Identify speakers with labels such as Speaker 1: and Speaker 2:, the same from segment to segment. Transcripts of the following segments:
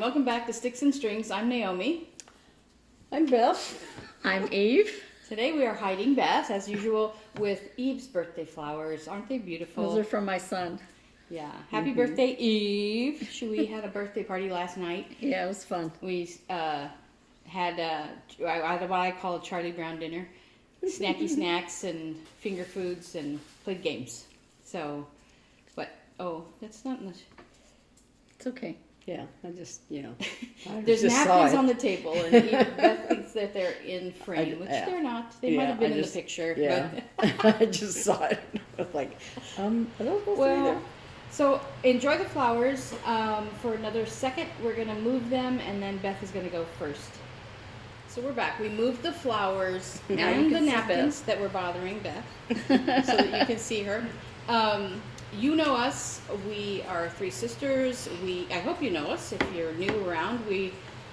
Speaker 1: welcome back to Sticks and Strings. I'm Naomi.
Speaker 2: I'm Beth.
Speaker 3: I'm Eve.
Speaker 1: Today we are hiding Beth, as usual, with Eve's birthday flowers. Aren't they beautiful?
Speaker 3: Those are from my son.
Speaker 1: Yeah. Happy birthday, Eve. We had a birthday party last night.
Speaker 3: Yeah, it was fun.
Speaker 1: We had what I call a Charlie Brown dinner. Snacky snacks and finger foods and played games. So, but, that's not much.
Speaker 3: It's okay.
Speaker 2: Yeah, I just,
Speaker 1: There's
Speaker 2: just
Speaker 1: napkins
Speaker 2: saw it.
Speaker 1: on the table, and Beth thinks that they're in frame, which they're not. They might have been in the picture.
Speaker 2: Yeah,
Speaker 1: But
Speaker 2: I just saw it. I was like, are those supposed to be there?
Speaker 1: So enjoy the flowers. For another second, we're going to move them, and then Beth is going to go first. So we're back. We moved the flowers
Speaker 3: Now
Speaker 1: and
Speaker 3: you
Speaker 1: the
Speaker 3: can see
Speaker 1: napkins that were bothering Beth so that you can see her. You know us. We are three sisters. I hope you know us. If you're new around, we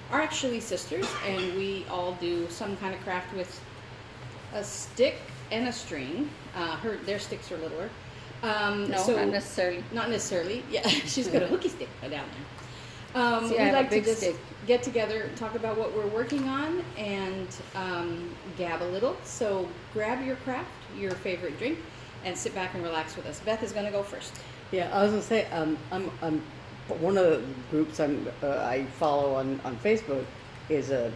Speaker 1: are actually sisters, and we all do some kind of craft with a stick and a string. Their sticks are littler.
Speaker 3: No, not necessarily.
Speaker 1: Not necessarily. Yeah, she's got a hooky stick down there.
Speaker 3: See, I
Speaker 1: we
Speaker 3: have a
Speaker 1: like to
Speaker 3: big
Speaker 1: just
Speaker 3: stick.
Speaker 1: get together, talk about what we're working on, and gab a little. So grab your craft, your favorite drink, and sit back and relax with us. Beth is going to go first.
Speaker 2: Yeah, I was gonna say, I'm one of the groups I follow on Facebook is a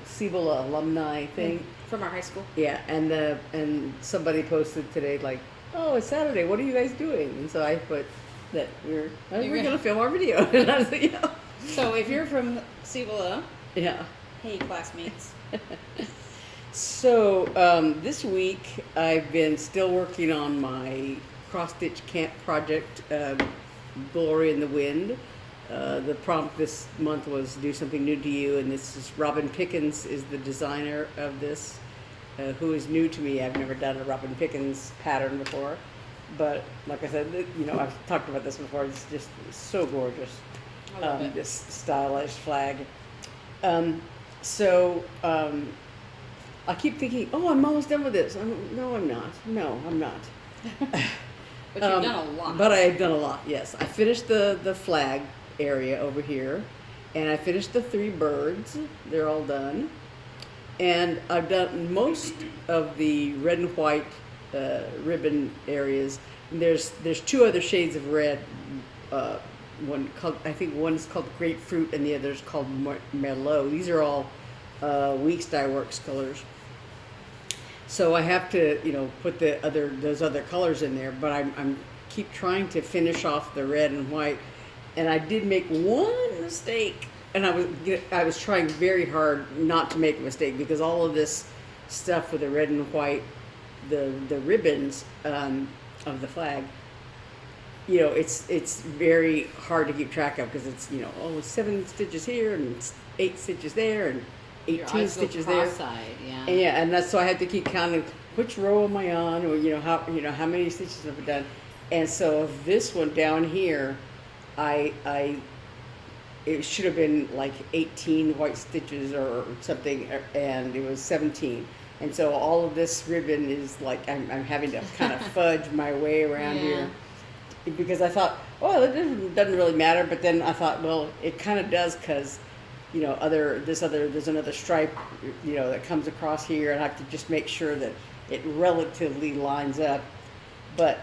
Speaker 2: SAL alumni thing.
Speaker 1: From our high school.
Speaker 2: Yeah, and somebody posted today like, oh, it's Saturday. What are you guys doing? And so I put that we're gonna film our video. And I was like, yeah.
Speaker 1: So if you're from SAL,
Speaker 2: Yeah.
Speaker 1: hey classmates.
Speaker 2: So this week I've been still working on my cross-stitch camp project, Glory in the Wind. The prompt this month was do something new to you, and this is Robin Pickens is the designer of this, who is new to me. I've never done a Robin Pickens pattern before, but like I said, I've talked about this before. It's just so gorgeous.
Speaker 1: I love it.
Speaker 2: This stylized flag. I keep thinking, oh, I'm almost done with this. No, I'm not. No, I'm not.
Speaker 1: But you've done a lot.
Speaker 2: But I've done a lot, yes. I finished the flag area over here, and I finished the 3 birds. They're all done. And I've done most of the red and white ribbon areas. And there's 2 other shades of red. I think one's called grapefruit and the other's called merlot. These are all Weeks Dye Works colors. So I have to, put those other colors in there, but I'm keep trying to finish off the red and white, and I did make one mistake, and I was trying very hard not to make a mistake because all of this stuff with the red and white, the ribbons of the flag, it's very hard to keep track of because it's it's 7 stitches here and 8 stitches there and 18 stitches there.
Speaker 1: Yeah.
Speaker 2: And that's so I had to keep counting which row am I on, or how many stitches have I done. And so this one down here, it should have been like 18 white stitches or something, and it was 17. And so all of this ribbon is like I'm having to kind of fudge my way around here, because I thought, well, it doesn't really matter. But then I thought, well, it kind of does because there's another stripe, that comes across here, and I have to just make sure that it relatively lines up. But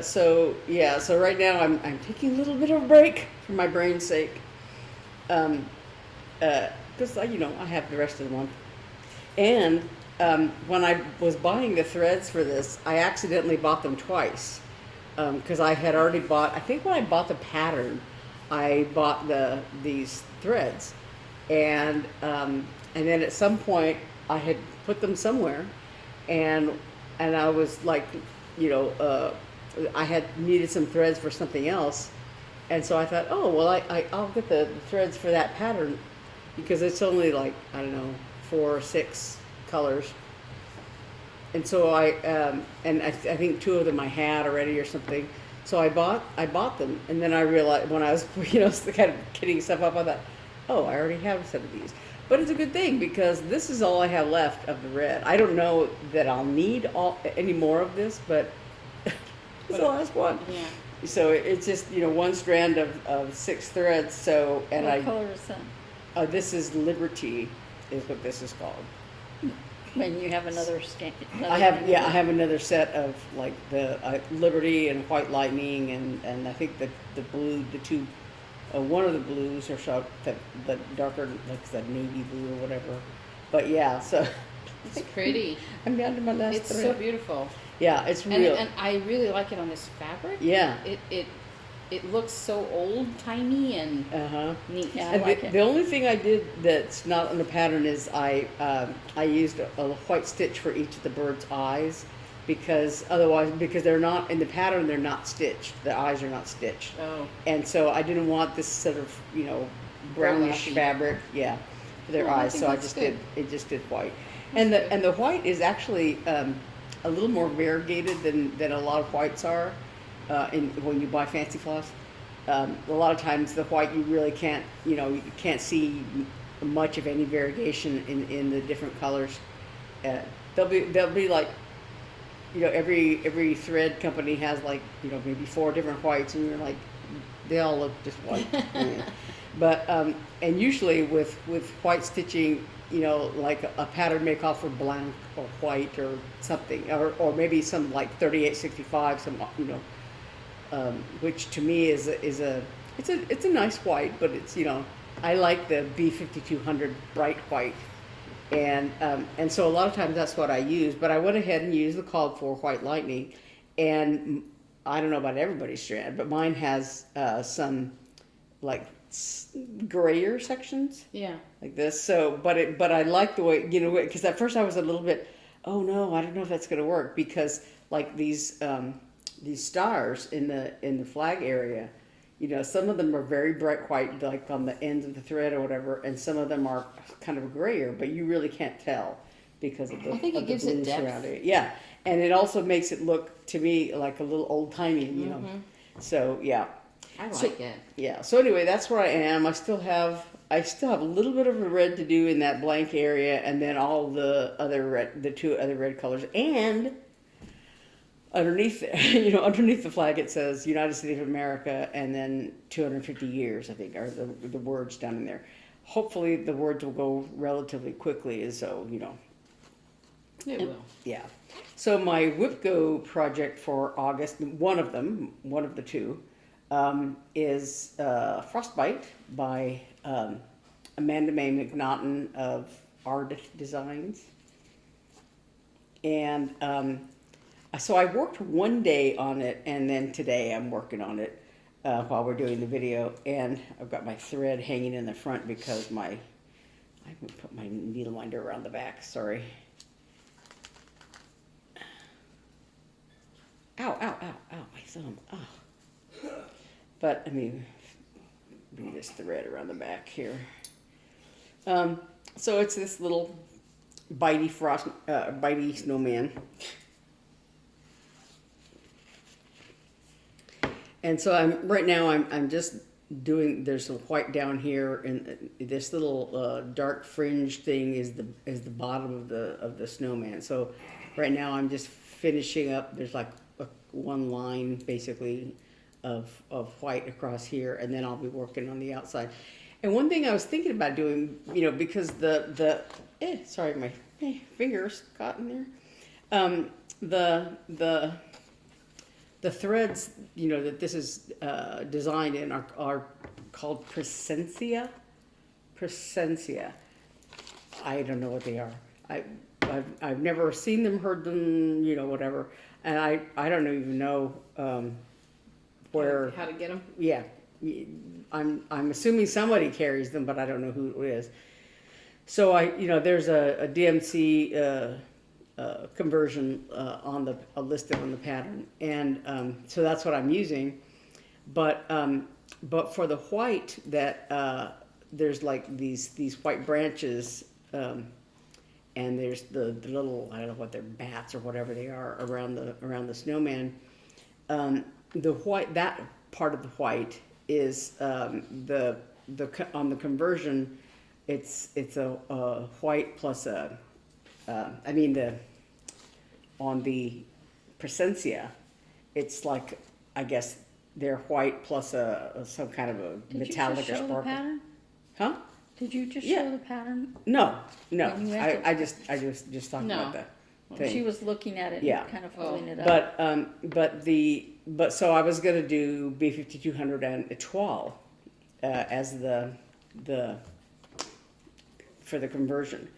Speaker 2: so right now I'm taking a little bit of a break for my brain's sake, because I have the rest of the month. And when I was buying the threads for this, I accidentally bought them twice, because I had already bought. I think when I bought the pattern, I bought these threads, and then at some point I had put them somewhere, and I was like, I had needed some threads for something else, and so I thought, oh well, I'll get the threads for that pattern because it's only like, I don't know, 4 or 6 colors, and so I think 2 of them I had already or something. So I bought them, and then I realized when I was, kind of kitting stuff up, I thought, oh, I already have some of these. But it's a good thing because this is all I have left of the red. I don't know that I'll need any more of this, but it's the last one.
Speaker 1: Yeah.
Speaker 2: So it's just, one strand of 6 threads. So, and
Speaker 3: What color is that?
Speaker 2: This is Liberty, is what this is called.
Speaker 3: When you have another scan.
Speaker 2: I have another set of like the Liberty and White Lightning, and I think the blue, the two, one of the blues are the darker, like the navy blue or whatever. But yeah, so
Speaker 1: It's pretty.
Speaker 2: I'm down to my last
Speaker 1: It's
Speaker 2: thread.
Speaker 1: so beautiful.
Speaker 2: Yeah, it's real.
Speaker 1: And I really like it on this fabric.
Speaker 2: Yeah.
Speaker 1: It looks so old timey and neat.
Speaker 3: Yeah, I
Speaker 2: And
Speaker 3: like it.
Speaker 2: the only thing I did that's not on the pattern is I used a white stitch for each of the bird's eyes, because they're not in the pattern, they're not stitched. The eyes are not stitched.
Speaker 1: Oh.
Speaker 2: And so I didn't want this sort of brownish
Speaker 1: Burlappy.
Speaker 2: fabric, for their
Speaker 1: Oh, I
Speaker 2: eyes.
Speaker 1: think
Speaker 2: So
Speaker 1: that's good.
Speaker 2: I just did white,
Speaker 1: That's good.
Speaker 2: and the white is actually a little more variegated than a lot of whites are. When you buy fancy floss, a lot of times the white you really can't see much of any variegation in the different colors. They'll be like, every thread company has like maybe 4 different whites, and you're like, they all look just white. Yeah. But and usually with white stitching, like a pattern may call for blanc or white or something, or maybe some like 3865, some which to me is a nice white, but it's I like the B5200 bright white, and so a lot of times that's what I use. But I went ahead and used the called for White Lightning, and I don't know about everybody's strand, but mine has some like grayer sections.
Speaker 1: Yeah.
Speaker 2: Like this. So, but I like the way, because at first I was a little bit, oh no, I don't know if that's going to work, because like these stars in the flag area, some of them are very bright white, like on the ends of the thread or whatever, and some of them are kind of grayer, but you really can't tell because of the
Speaker 1: I think it gives it
Speaker 2: blue
Speaker 1: depth.
Speaker 2: surrounding it. Yeah, and it also makes it look to me like a little old timey, So yeah.
Speaker 1: I like
Speaker 2: So-
Speaker 1: it.
Speaker 2: Yeah. So anyway, that's where I am. I still have a little bit of a red to do in that blank area, and then all the two other red colors, and underneath, underneath the flag it says United States of America, and then 250 years, I think, are the words down in there. Hopefully, the words will go relatively quickly, so
Speaker 1: It will.
Speaker 2: yeah. So my WIP-GO project for August, one of the two, is Frostbite by Amanda Mae McNaughton of Ardith Designs. And so I worked one day on it, and then today I'm working on it while we're doing the video. And I've got my thread hanging in the front because I haven't put my needle winder around the back, sorry. Ow, ow, ow, ow, my thumb. Oh. But, I mean, bring this thread around the back here. So it's this little bitey snowman. And so right now I'm just doing, there's some white down here, and this little dark fringe thing is the bottom of the snowman. So right now I'm just finishing up, there's like one line basically of white across here, and then I'll be working on the outside. And one thing I was thinking about doing, because sorry, my fingers got in there. The threads, that this is designed in are called Presencia. Presencia. I don't know what they are. I've never seen them, heard them, whatever. And I don't even know where.
Speaker 1: How to get them?
Speaker 2: Yeah, I'm assuming somebody carries them, but I don't know who it is. So there's a DMC conversion listed on the pattern, and so that's what I'm using. But for the white, that there's like these white branches, and there's the little, I don't know what they're, bats or whatever they are around the snowman. The white, that part of the white is on the conversion. It's a white plus on the Presencia, it's like, I guess, they're white plus some kind of a
Speaker 3: Did
Speaker 2: metallic
Speaker 3: you just
Speaker 2: or
Speaker 3: show the
Speaker 2: sparkle.
Speaker 3: pattern?
Speaker 2: Huh?
Speaker 3: Did you just
Speaker 2: Yeah.
Speaker 3: show the pattern?
Speaker 2: No.
Speaker 3: When you have to-
Speaker 2: I just talked
Speaker 1: No.
Speaker 2: about that thing.
Speaker 3: She was looking at it
Speaker 2: Yeah.
Speaker 3: and kind of
Speaker 1: Oh.
Speaker 3: pulling it up.
Speaker 2: But so I was gonna do B5200 and Etoile as the for the conversion.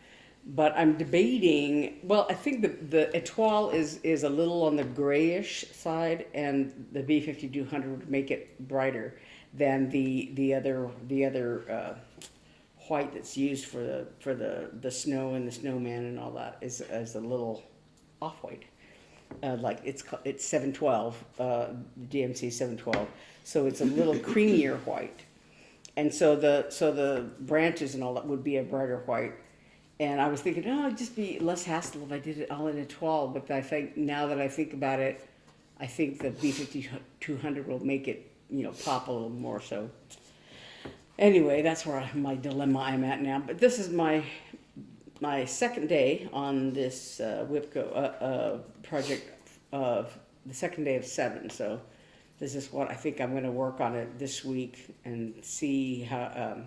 Speaker 2: But I'm debating. Well, I think the Etoile is a little on the grayish side, and the B5200 would make it brighter than the other white that's used for the snow and the snowman and all that is a little off white. Like it's 712, DMC 712, so it's a little creamier white, and so the branches and all that would be a brighter white. And I was thinking, oh, it'd just be less hassle if I did it all in a 12. But I think now that I think about it, I think the B5200 will make it, pop a little more. So anyway, that's where my dilemma I'm at now. But this is my second day on this WIP-GO project of the second day of 7. So this is what I think I'm going to work on it this week and see how.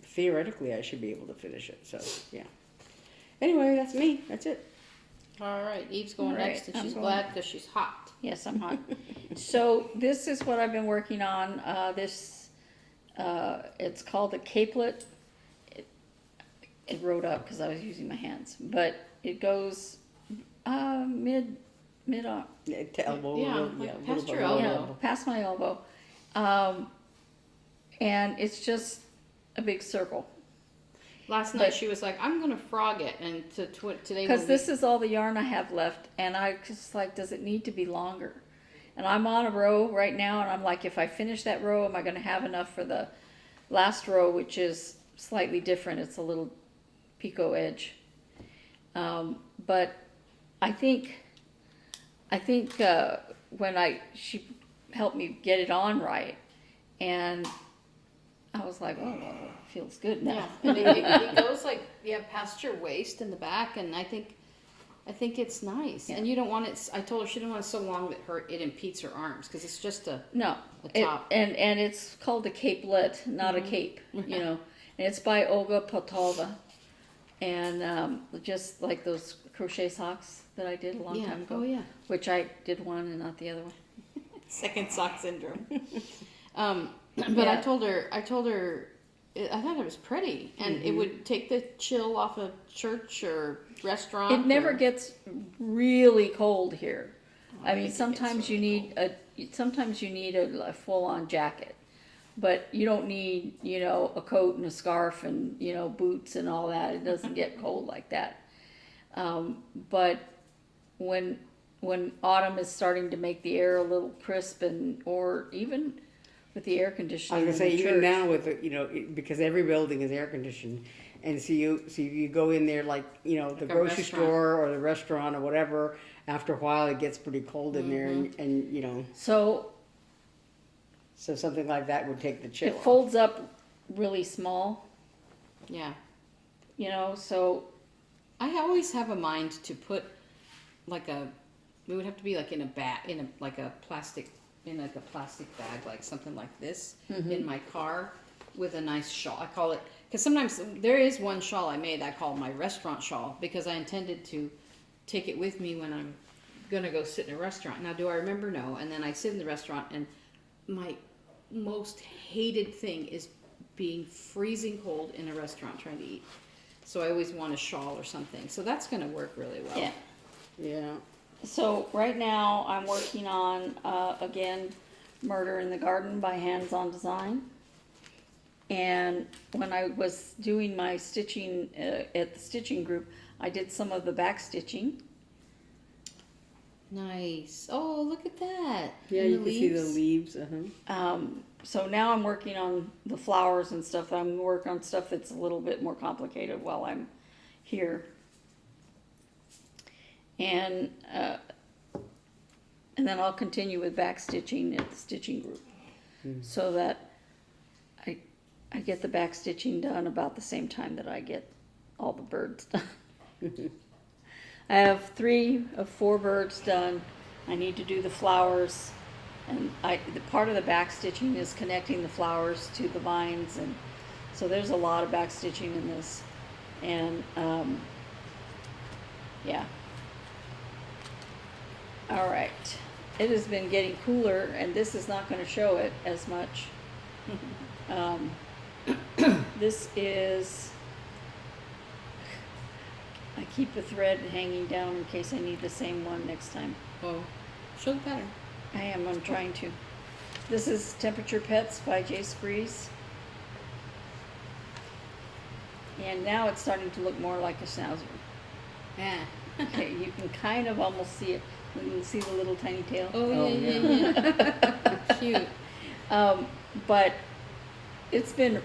Speaker 2: Theoretically, I should be able to finish it. So yeah. Anyway, that's me. That's it.
Speaker 1: All right, Eve's going
Speaker 3: All right,
Speaker 1: next, and
Speaker 3: I'm
Speaker 1: she's
Speaker 3: going.
Speaker 1: glad because she's hot.
Speaker 3: Yes, I'm hot. So this is what I've been working on. It's called the capelet. It wrote up because I was using my hands, but it goes mid on.
Speaker 2: To elbow.
Speaker 1: Yeah,
Speaker 2: a
Speaker 1: like
Speaker 2: little
Speaker 1: past
Speaker 2: bit
Speaker 1: your
Speaker 2: below
Speaker 1: elbow.
Speaker 3: Yeah, past my elbow. And it's just a big circle.
Speaker 1: Last night
Speaker 3: But-
Speaker 1: she was like, "I'm gonna frog it," and today
Speaker 3: Because
Speaker 1: when
Speaker 3: this is all the yarn I have left, and I just like, does it need to be longer? And I'm on a row right now, and I'm like, if I finish that row, am I going to have enough for the last row, which is slightly different? It's a little picot edge. But I think when she helped me get it on right, and I was like, oh, well, it feels good now.
Speaker 1: yeah, and it goes like past your waist in the back, and I think it's nice.
Speaker 3: Yeah.
Speaker 1: And you don't want it. I told her she didn't want it so long that it impedes her arms because it's just a
Speaker 3: No,
Speaker 1: The top.
Speaker 3: and it's called a capelet, not a cape, and it's by Olga Potova, and just like those crochet socks that I did a long time ago.
Speaker 1: Oh yeah.
Speaker 3: Which I did one and not the other one.
Speaker 1: Second sock syndrome. But
Speaker 3: Yeah.
Speaker 1: I told her, I thought it was pretty, and it would take the chill off a church or restaurant.
Speaker 3: It never
Speaker 1: or-
Speaker 3: gets really cold here. I mean,
Speaker 1: think it gets
Speaker 3: sometimes you
Speaker 1: really
Speaker 3: need a full-on jacket, but you don't need a coat and a scarf and boots and all that. It doesn't get cold like that. But when autumn is starting to make the air a little crisp or even with the air
Speaker 2: I
Speaker 3: conditioning.
Speaker 2: was gonna say
Speaker 3: in the
Speaker 2: even
Speaker 3: church.
Speaker 2: now with because every building is air conditioned, and so you go in there like the
Speaker 1: a
Speaker 2: grocery
Speaker 1: restaurant.
Speaker 2: store or the restaurant or whatever. After a while, it gets pretty cold in there, and
Speaker 3: So
Speaker 2: so something like that would take the chill
Speaker 3: it
Speaker 2: off.
Speaker 3: folds up really small,
Speaker 1: Yeah.
Speaker 3: so
Speaker 1: I always have a mind to put it would have to be like in a plastic bag, like something like this in my car with a nice shawl. I call it, because sometimes there is one shawl I made I call my restaurant shawl because I intended to take it with me when I'm gonna go sit in a restaurant. Now, do I remember? No. And then I sit in the restaurant, and my most hated thing is being freezing cold in a restaurant trying to eat. So I always want a shawl or something. So that's gonna work really well.
Speaker 3: yeah.
Speaker 2: Yeah.
Speaker 3: So right now I'm working on again Murder in the Garden by Hands on Design. And when I was doing my stitching at the stitching group, I did some of the back stitching.
Speaker 1: Nice. Oh, look at that.
Speaker 2: Yeah,
Speaker 1: And
Speaker 2: you can see the leaves.
Speaker 3: So now I'm working on the flowers and stuff. I'm working on stuff that's a little bit more complicated while I'm here. And then I'll continue with back stitching at the stitching group, so that I get the back stitching done about the same time that I get all the birds done. I have 3 of 4 birds done. I need to do the flowers And the part of the back stitching is connecting the flowers to the vines, and so there's a lot of back stitching in this. And yeah. All right. It has been getting cooler, and this is not going to show it as much. This is, I keep a thread hanging down in case I need the same one next time.
Speaker 1: Oh, show the pattern.
Speaker 3: I'm trying to. This is Temperature Pets by J. Sprees. And now it's starting to look more like a schnauzer.
Speaker 1: Yeah.
Speaker 3: Okay, you can kind of almost see it. You can see the little tiny tail.
Speaker 1: Oh, yeah. Cute.
Speaker 3: But it's been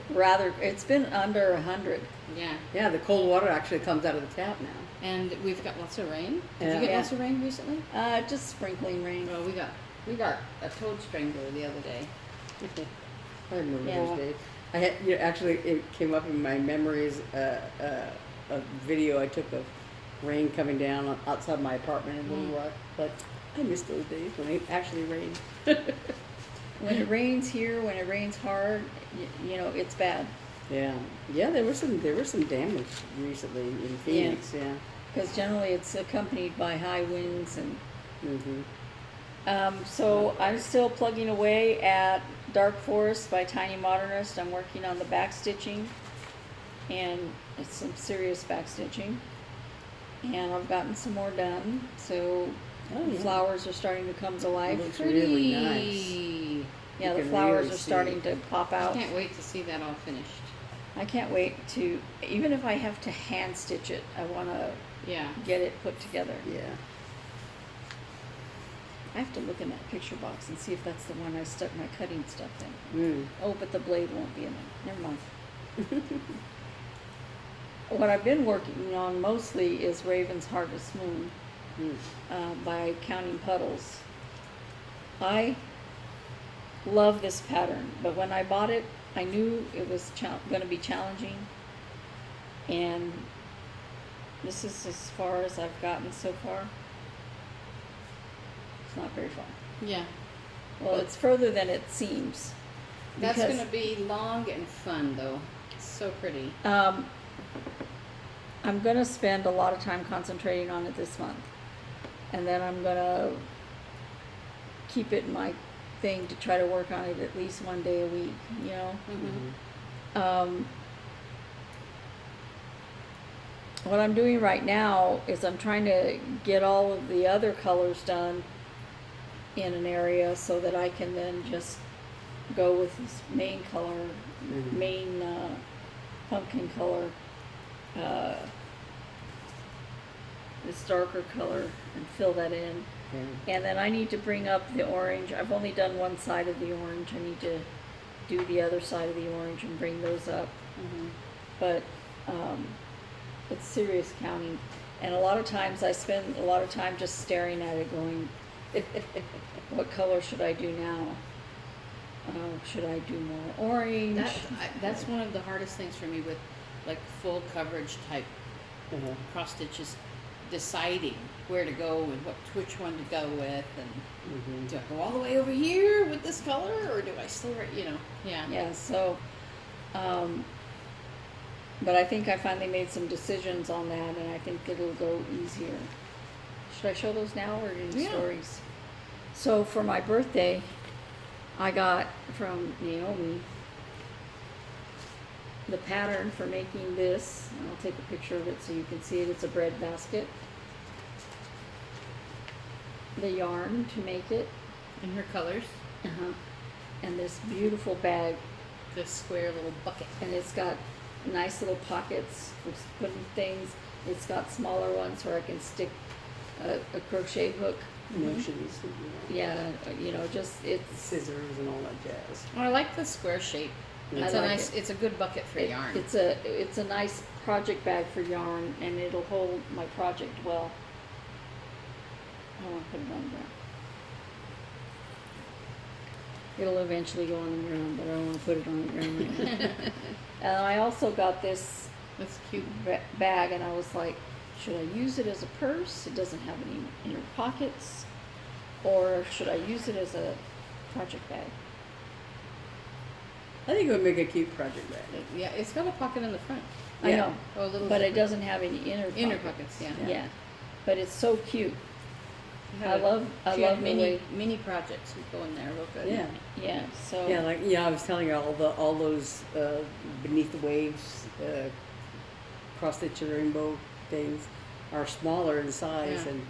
Speaker 3: under 100.
Speaker 1: Yeah.
Speaker 2: Yeah, the cold water actually comes out of the tap now.
Speaker 1: And we've got lots of rain. Did
Speaker 2: Yeah.
Speaker 1: you get
Speaker 3: Yeah.
Speaker 1: lots of rain recently?
Speaker 3: Just sprinkling rain.
Speaker 1: Well, we got a toad strangler the other day.
Speaker 2: I remember
Speaker 3: Yeah.
Speaker 2: those days. I had, actually, it came up in my memories, a video I took of rain coming down outside my apartment in Little Rock. But I miss those days when it actually rained.
Speaker 3: When it rains here, when it rains hard, you know, it's bad.
Speaker 2: Yeah, yeah. There was some damage recently in Phoenix. Yeah.
Speaker 3: Because generally it's accompanied by high winds and.
Speaker 2: Mhm.
Speaker 3: So I'm still plugging away at Dark Forest by Tiny Modernist. I'm working on the back stitching, and it's some serious back stitching. And I've gotten some more done, so
Speaker 2: Oh,
Speaker 3: the
Speaker 2: yeah.
Speaker 3: flowers are starting to come to life.
Speaker 2: Looks really nice.
Speaker 3: Yeah,
Speaker 2: You
Speaker 3: the
Speaker 2: can
Speaker 3: flowers
Speaker 2: really
Speaker 3: are starting
Speaker 2: see.
Speaker 3: to pop
Speaker 1: I
Speaker 3: out.
Speaker 1: can't wait to see that all finished.
Speaker 3: I can't wait to, even if I have to hand stitch it, I want to
Speaker 1: Yeah.
Speaker 3: get it put together.
Speaker 2: Yeah.
Speaker 3: I have to look in that picture box and see if that's the one I stuck my cutting stuff in.
Speaker 2: Mm.
Speaker 3: Oh, but the blade won't be in there. Never mind. What I've been working on mostly is Raven's Harvest Moon by Counting Puddles. I love this pattern, but when I bought it, I knew it was going to be challenging, and this is as far as I've gotten so far. It's not very far.
Speaker 1: Yeah.
Speaker 3: Well, it's further than it seems.
Speaker 1: That's
Speaker 3: because,
Speaker 1: going to be long and fun, though. It's so pretty.
Speaker 3: I'm going to spend a lot of time concentrating on it this month. And then I'm going to keep it in my thing to try to work on it at least one day a week, you know?
Speaker 1: Mm-hmm.
Speaker 3: What I'm doing right now is I'm trying to get all of the other colors done in an area so that I can then just go with this main color, main pumpkin color, this darker color, and fill that in.
Speaker 2: Yeah.
Speaker 3: And then I need to bring up the orange. I've only done one side of the orange. I need to do the other side of the orange and bring those up.
Speaker 1: Mm-hmm.
Speaker 3: But it's serious counting. And a lot of times I spend a lot of time just staring at it going, what color should I do now? Should I do more orange?
Speaker 1: That's one of the hardest things for me with like full coverage type cross stitches, deciding where to go and which one to go with, and do I go all the way over here with this color, or do I still, yeah.
Speaker 3: Yeah, so, but I think I finally made some decisions on that, and I think it'll go easier. Should I show those now or in
Speaker 1: Yeah.
Speaker 3: stories? So for my birthday, I got from Naomi the pattern for making this, and I'll take a picture of it so you can see it. It's a bread basket. The yarn to make it,
Speaker 1: And her colors,
Speaker 3: and this beautiful bag,
Speaker 1: the square little bucket.
Speaker 3: and it's got nice little pockets for putting things. It's got smaller ones where I can stick a crochet hook.
Speaker 2: Motions.
Speaker 3: Yeah, you know, just it's
Speaker 2: Scissors and all that jazz.
Speaker 1: Oh, I like the square shape.
Speaker 3: I
Speaker 1: It's
Speaker 3: like
Speaker 1: a nice.
Speaker 3: it.
Speaker 1: It's a good bucket for yarn.
Speaker 3: It's a nice project bag for yarn, and it'll hold my project well. I don't want to put it on the ground. It'll eventually go on the ground, but I don't want to put it on the ground right now. And I also got this
Speaker 1: That's cute.
Speaker 3: bag, and I was like, should I use it as a purse? It doesn't have any inner pockets. Or should I use it as a project bag.
Speaker 2: I think it would make a cute project bag.
Speaker 1: Yeah, it's got a pocket in the front.
Speaker 3: I
Speaker 2: Yeah.
Speaker 3: know,
Speaker 1: Oh, a little
Speaker 3: but it
Speaker 1: zipper.
Speaker 3: doesn't have any
Speaker 1: Inner pockets, yeah.
Speaker 3: Yeah, but it's so cute.
Speaker 1: You
Speaker 3: I
Speaker 1: had a-
Speaker 3: love
Speaker 1: she had
Speaker 3: the
Speaker 1: mini
Speaker 3: way.
Speaker 1: mini projects would go in there real good.
Speaker 2: Yeah.
Speaker 3: Yeah, so
Speaker 2: Yeah, like I was telling you, all those beneath the waves, cross stitch and rainbow things are smaller in size,
Speaker 1: Yeah.
Speaker 2: and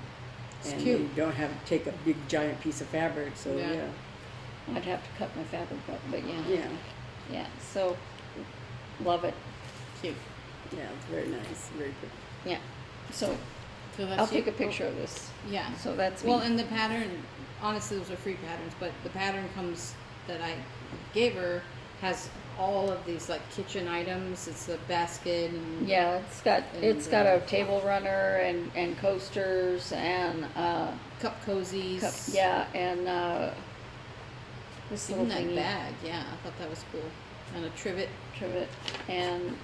Speaker 1: It's
Speaker 2: and
Speaker 1: cute.
Speaker 2: you don't have to take a big giant piece of fabric. So
Speaker 1: Yeah.
Speaker 2: yeah,
Speaker 3: I'd have to cut my fabric up, but yeah,
Speaker 2: yeah,
Speaker 3: yeah. So love it.
Speaker 1: Cute.
Speaker 2: yeah, it's very nice, very pretty.
Speaker 3: Yeah. So
Speaker 1: So that's
Speaker 3: I'll
Speaker 1: you?
Speaker 3: take a picture of this.
Speaker 1: Yeah.
Speaker 3: So that's
Speaker 1: Well,
Speaker 3: me.
Speaker 1: and the pattern, honestly, those are free patterns, but the pattern comes that I gave her has all of these like kitchen items. It's a basket and
Speaker 3: Yeah, it's got
Speaker 1: And,
Speaker 3: a table runner and coasters and
Speaker 1: cup cozies.
Speaker 3: this
Speaker 1: Even
Speaker 3: little
Speaker 1: that
Speaker 3: thingy,
Speaker 1: bag, yeah, I thought that was cool. And a trivet.
Speaker 3: trivet, and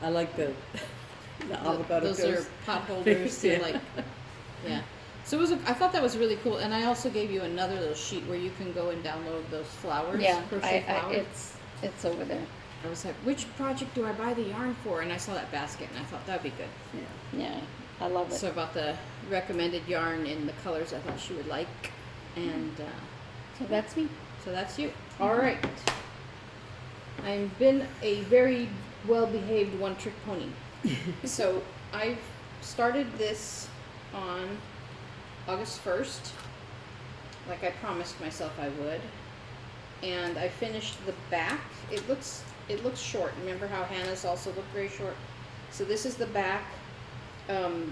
Speaker 2: I like the avocado
Speaker 1: Those
Speaker 2: toast.
Speaker 1: are pot holders to
Speaker 2: Yeah.
Speaker 1: like, yeah. So it was. I thought that was really cool, and I also gave you another little sheet where you can go and download those flowers.
Speaker 3: yeah,
Speaker 1: crochet flowers.
Speaker 3: it's over there.
Speaker 1: I was like, which project do I buy the yarn for? And I saw that basket, and I thought that'd be good.
Speaker 2: Yeah.
Speaker 3: Yeah, I love it.
Speaker 1: So I bought the recommended yarn in the colors I thought she would like, and
Speaker 3: So that's me.
Speaker 1: so that's you. All right. I've been a very well-behaved one-trick pony. So I've started this on August 1st, like I promised myself I would, and I finished the back. It looks short. Remember how Hannah's also looked very short? So this is the back.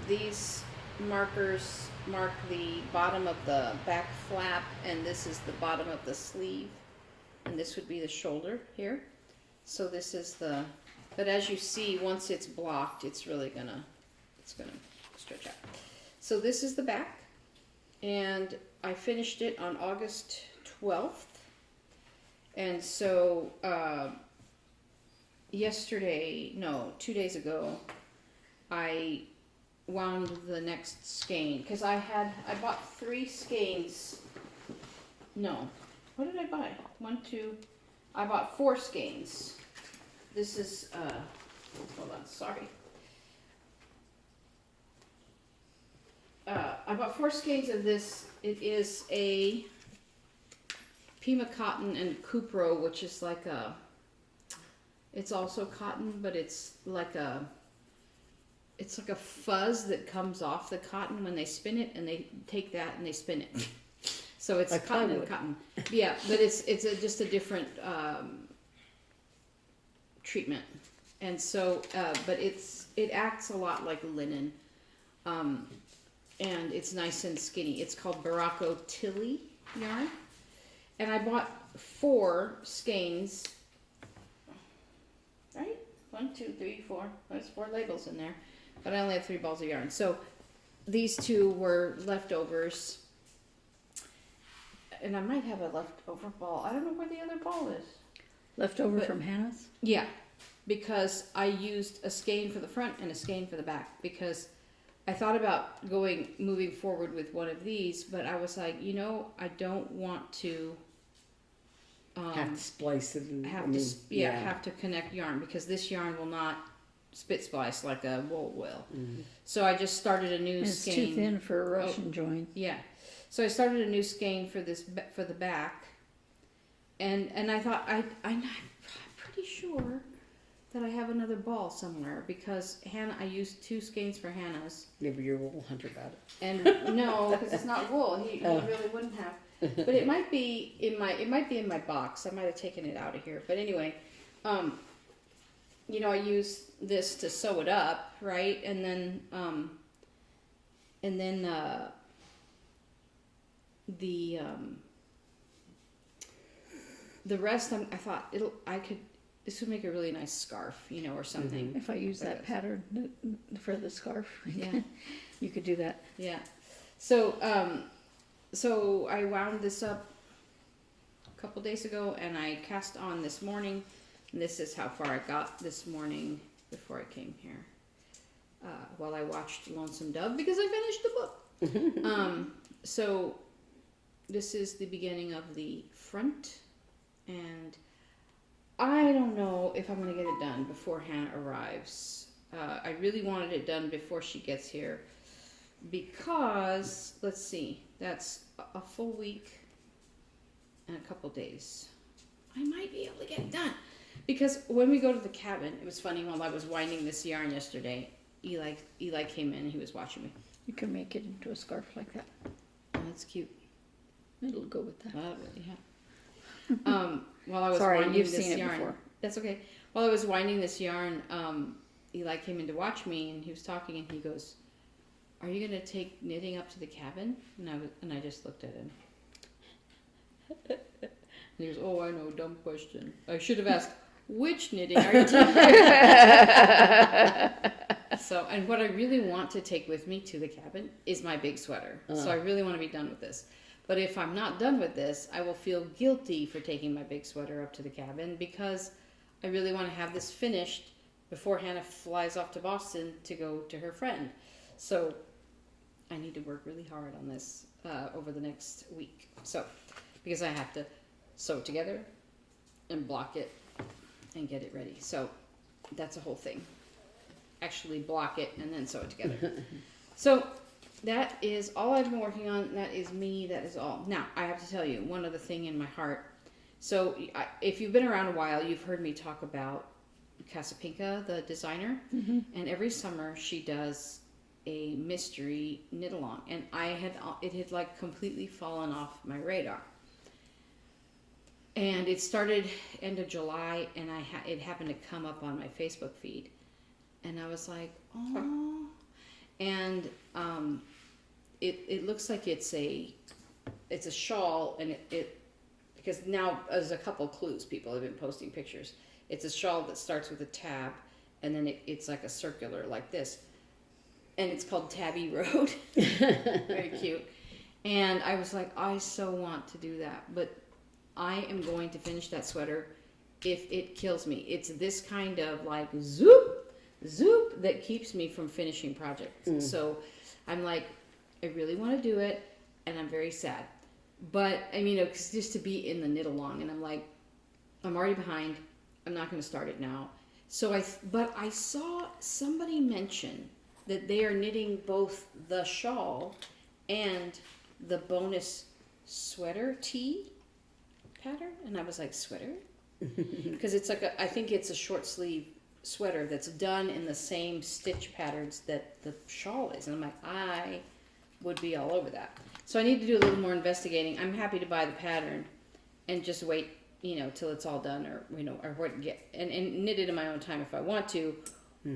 Speaker 1: These markers mark the bottom of the back flap, and this is the bottom of the sleeve, and this would be the shoulder here. So this is the, but as you see, once it's blocked, it's gonna stretch out. So this is the back, and I finished it on August 12th. And so, 2 days ago, I wound the next skein, because I bought 3 skeins. No, what did I buy? I bought 4 skeins. This is, hold on, sorry. I bought 4 skeins of this. It is a Pima cotton and Cupro, which is like it's also cotton, but it's like a fuzz that comes off the cotton when they spin it, and they take that and they spin it. So it's
Speaker 2: Like
Speaker 1: cotton
Speaker 2: plywood.
Speaker 1: and cotton. Yeah, but it's just a different treatment. And so, but it acts a lot like linen, and it's nice and skinny. It's called Baracco Tilly yarn, and I bought 4 skeins. Right? 1, 2, 3, 4. There's 4 labels in there, but I only have 3 balls of yarn. So these 2 were leftovers, and I might have a leftover ball. I don't know where the other ball is.
Speaker 3: Leftover
Speaker 1: But-
Speaker 3: from Hannah's.
Speaker 1: Yeah, because I used a skein for the front and a skein for the back, because I thought about moving forward with one of these, but I was like, I don't want to
Speaker 2: Have to splice it. And,
Speaker 1: have to connect yarn, because this yarn will not spit splice like a wool will.
Speaker 2: Mhm.
Speaker 1: So I just started a new
Speaker 3: It's
Speaker 1: skein.
Speaker 3: too thin for a Russian join.
Speaker 1: Yeah. So I started a new skein for for the back, and I thought I'm pretty sure that I have another ball somewhere, because I used 2 skeins for Hannah's,
Speaker 2: Maybe your wool hunter got it.
Speaker 1: and no, because it's not wool. He really wouldn't have. But it might be in my box. I might have taken it out of here. But anyway, I use this to sew it up, right? And then the rest, I thought this would make a really nice scarf, or something.
Speaker 3: If I use that
Speaker 1: Yes.
Speaker 3: pattern for the scarf,
Speaker 1: Yeah.
Speaker 3: you could do that.
Speaker 1: Yeah. So I wound this up a couple days ago, and I cast on this morning. And this is how far I got this morning before I came here. While I watched Lonesome Dove, because I finished the book. So this is the beginning of the front, and I don't know if I'm going to get it done before Hannah arrives. I really wanted it done before she gets here because, let's see, that's a full week and a couple days. I might be able to get it done. Because when we go to the cabin, it was funny, while I was winding this yarn yesterday, Eli came in and he was watching me.
Speaker 3: You can make it into a scarf like that.
Speaker 1: Oh, that's cute.
Speaker 3: It'll go with that.
Speaker 1: Yeah. While I was
Speaker 3: Sorry,
Speaker 1: winding
Speaker 3: you've
Speaker 1: this
Speaker 3: seen it
Speaker 1: yarn,
Speaker 3: before.
Speaker 1: that's okay. While I was winding this yarn, Eli came in to watch me, and he was talking, and he goes, "Are you gonna take knitting up to the cabin?" And I just looked at him. And he goes, "Oh, I know, dumb question. I should have asked, which knitting are you taking?" So, and what I really want to take with me to the cabin is my big sweater. So I really want to be done with this. But if I'm not done with this, I will feel guilty for taking my big sweater up to the cabin because I really want to have this finished before Hannah flies off to Boston to go to her friend. So I need to work really hard on this over the next week. So, because I have to sew it together and block it and get it ready. So that's a whole thing. Actually block it and then sew it together. So that is all I've been working on. That is me. That is all. Now, I have to tell you one other thing in my heart. So if you've been around a while, you've heard me talk about Casapinka, the designer. Mm-hmm. And every summer she does a mystery knit along. And it had like completely fallen off my radar. And it started end of July, and it happened to come up on my Facebook feed. And I was like, oh. And it looks like it's a shawl, and it because now there's a couple clues. People have been posting pictures. It's a shawl that starts with a tab, and then it's like a circular like this, and it's called Tabby Road. Very cute. And I was like, I so want to do that, but I am going to finish that sweater if it kills me. It's this kind of like zoop that keeps me from finishing projects. So I'm like, I really want to do it, and I'm very sad. But I mean, it's just to be in the knit along, and I'm like, I'm already behind. I'm not going to start it now. But I saw somebody mention that they are knitting both the shawl and the bonus sweater tee pattern, and I was like, sweater? Because it's like I think it's a short sleeve sweater that's done in the same stitch patterns that the shawl is, and I'm like, I would be all over that. So I need to do a little more investigating. I'm happy to buy the pattern and just wait, till it's all done, or or what get and knit it in my own time if I want to,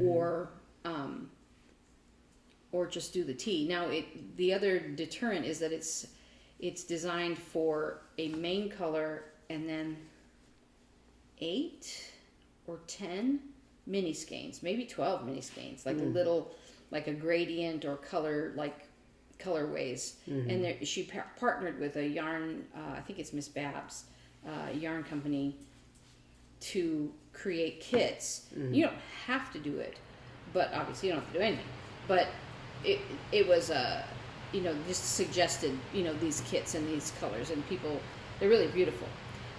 Speaker 1: or just do the tee. Now the other deterrent is that it's designed for a main color and then 8 or 10 mini skeins, maybe 12 mini skeins, like a little, like a gradient or colorways. And she partnered with a yarn, I think it's Miss Babs, yarn company, to create kits. You don't have to do it, but obviously you don't have to do anything. But it was just suggested, these kits and these colors, and they're really beautiful.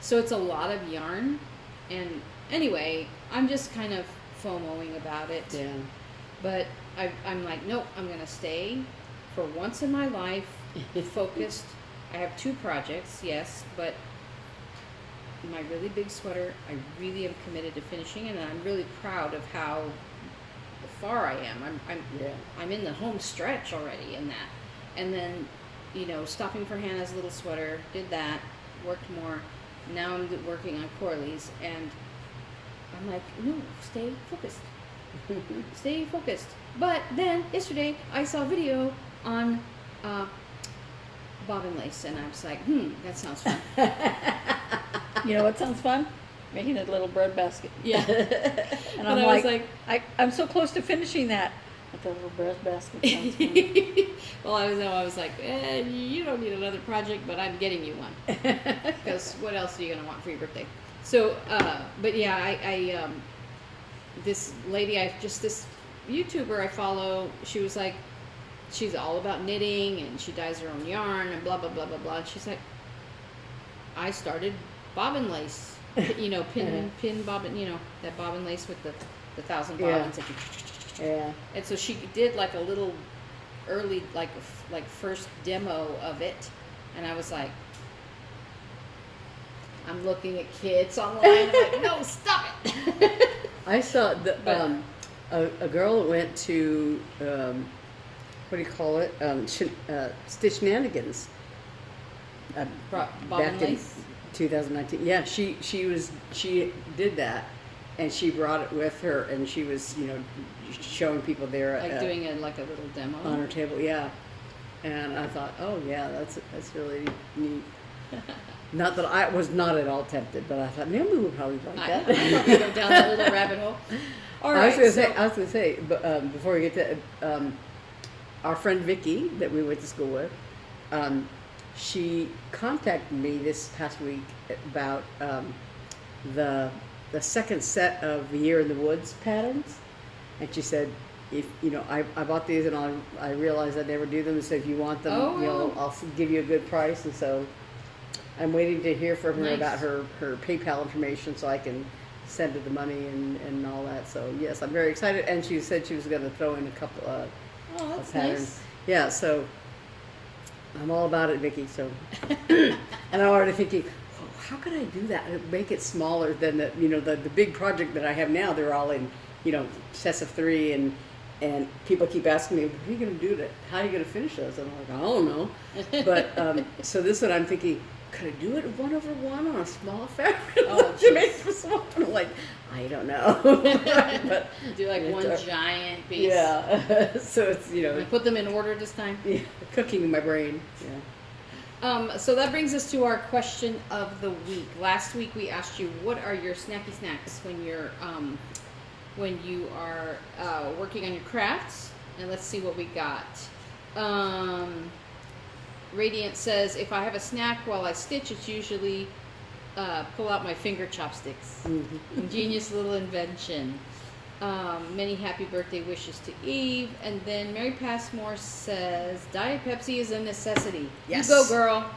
Speaker 1: So it's a lot of yarn, and anyway, I'm just kind of FOMOing about it.
Speaker 2: Yeah.
Speaker 1: But I'm like, nope, I'm going to stay for once in my life focused. I have 2 projects, yes, but my really big sweater, I really am committed to finishing, and I'm really proud of how far I am. I'm in the home stretch already in that. And then, stopping for Hannah's little sweater, did that, worked more. Now I'm working on Corley's, and I'm like, no, stay focused. Stay focused. But then, yesterday, I saw a video on bobbin lace, and I was like, that sounds fun.
Speaker 3: You know what sounds fun? Making a little bread basket.
Speaker 1: Yeah.
Speaker 3: And I'm like, I'm so close to finishing that. But the little bread basket sounds fun.
Speaker 1: Well, I was like, you don't need another project, but I'm getting you one. Because what else are you going to want for your birthday? So, but yeah, I this lady, this YouTuber I follow, she was like, she's all about knitting, and she dyes her own yarn, and blah blah blah blah blah. And she's like, I started bobbin lace, pin bobbin, that bobbin lace with the 1,000 bobbins.
Speaker 2: Yeah.
Speaker 1: And so she did like a little early, like first demo of it, and I was like, I'm looking at kids online. I'm like, no, stop it.
Speaker 2: I saw a girl that went to what do you call it? Stitch Shenanigans.
Speaker 1: Bobbin
Speaker 2: Back in
Speaker 1: lace.
Speaker 2: 2019. Yeah, she did that, and she brought it with her, and she was showing people there
Speaker 1: Like doing a little demo
Speaker 2: on her table. Yeah, and I thought, oh yeah, that's really neat. Not that I was not at all tempted, but I thought maybe we would probably like
Speaker 1: I
Speaker 2: that.
Speaker 1: probably go down that little rabbit hole. All right.
Speaker 2: I was gonna say, but before we get to our friend Vicky that we went to school with, she contacted me this past week about the second set of the Year in the Woods patterns, and she said, if I bought these and I realized I never do them, so if you want them, I'll give you a good price, and so I'm waiting to hear from her
Speaker 1: Nice.
Speaker 2: about her PayPal information so I can send her the money and all that. So yes, I'm very excited, and she said she was going to throw in a couple
Speaker 1: Oh, that's
Speaker 2: of patterns.
Speaker 1: nice.
Speaker 2: Yeah, so I'm all about it, Vicky. So, and I'm already thinking, oh, how could I do that? Make it smaller than the big project that I have now. They're all in sets of 3, and people keep asking me, what are you going to do to? How are you going to finish those? And I'm like, I don't know. But so this one, I'm thinking, could I do it 1/1 on a small fabric?
Speaker 1: Oh,
Speaker 2: to make it small? I'm like, I don't know. But
Speaker 1: Do like one
Speaker 2: it's,
Speaker 1: giant piece.
Speaker 2: yeah. So it's
Speaker 1: I put them in order this time.
Speaker 2: yeah, cooking in my brain. Yeah.
Speaker 1: So that brings us to our question of the week. Last week we asked you, what are your snacky snacks when you are working on your crafts? And let's see what we got. Radiant says, if I have a snack while I stitch, it's usually pull out my finger chopsticks.
Speaker 2: Mm-hmm.
Speaker 1: Ingenious little invention. Many happy birthday wishes to Eve. And then Mary Passmore says, Diet Pepsi is a necessity.
Speaker 2: Yes.
Speaker 1: You go, girl.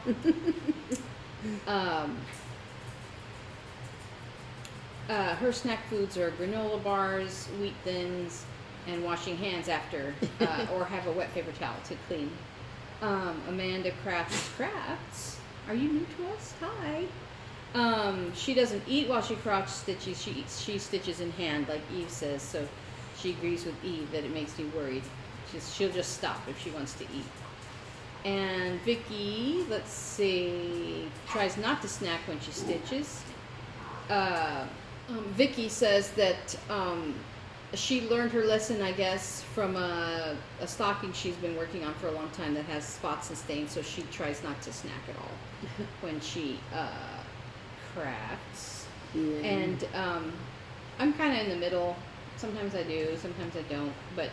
Speaker 1: Her snack foods are granola bars, wheat thins, and washing hands after, or have a wet paper towel to clean. Amanda Crafts. Are you new to us? Hi. She doesn't eat while she crotch stitches. She stitches in hand, like Eve says. So she agrees with Eve that it makes me worried. She'll just stop if she wants to eat. And Vicky, let's see, tries not to snack when she stitches. Vicky says that she learned her lesson, I guess, from a stocking she's been working on for a long time that has spots and stains, so she tries not to snack at all when she crafts.
Speaker 2: Yeah.
Speaker 1: And I'm kind of in the middle. Sometimes I do, sometimes I don't. But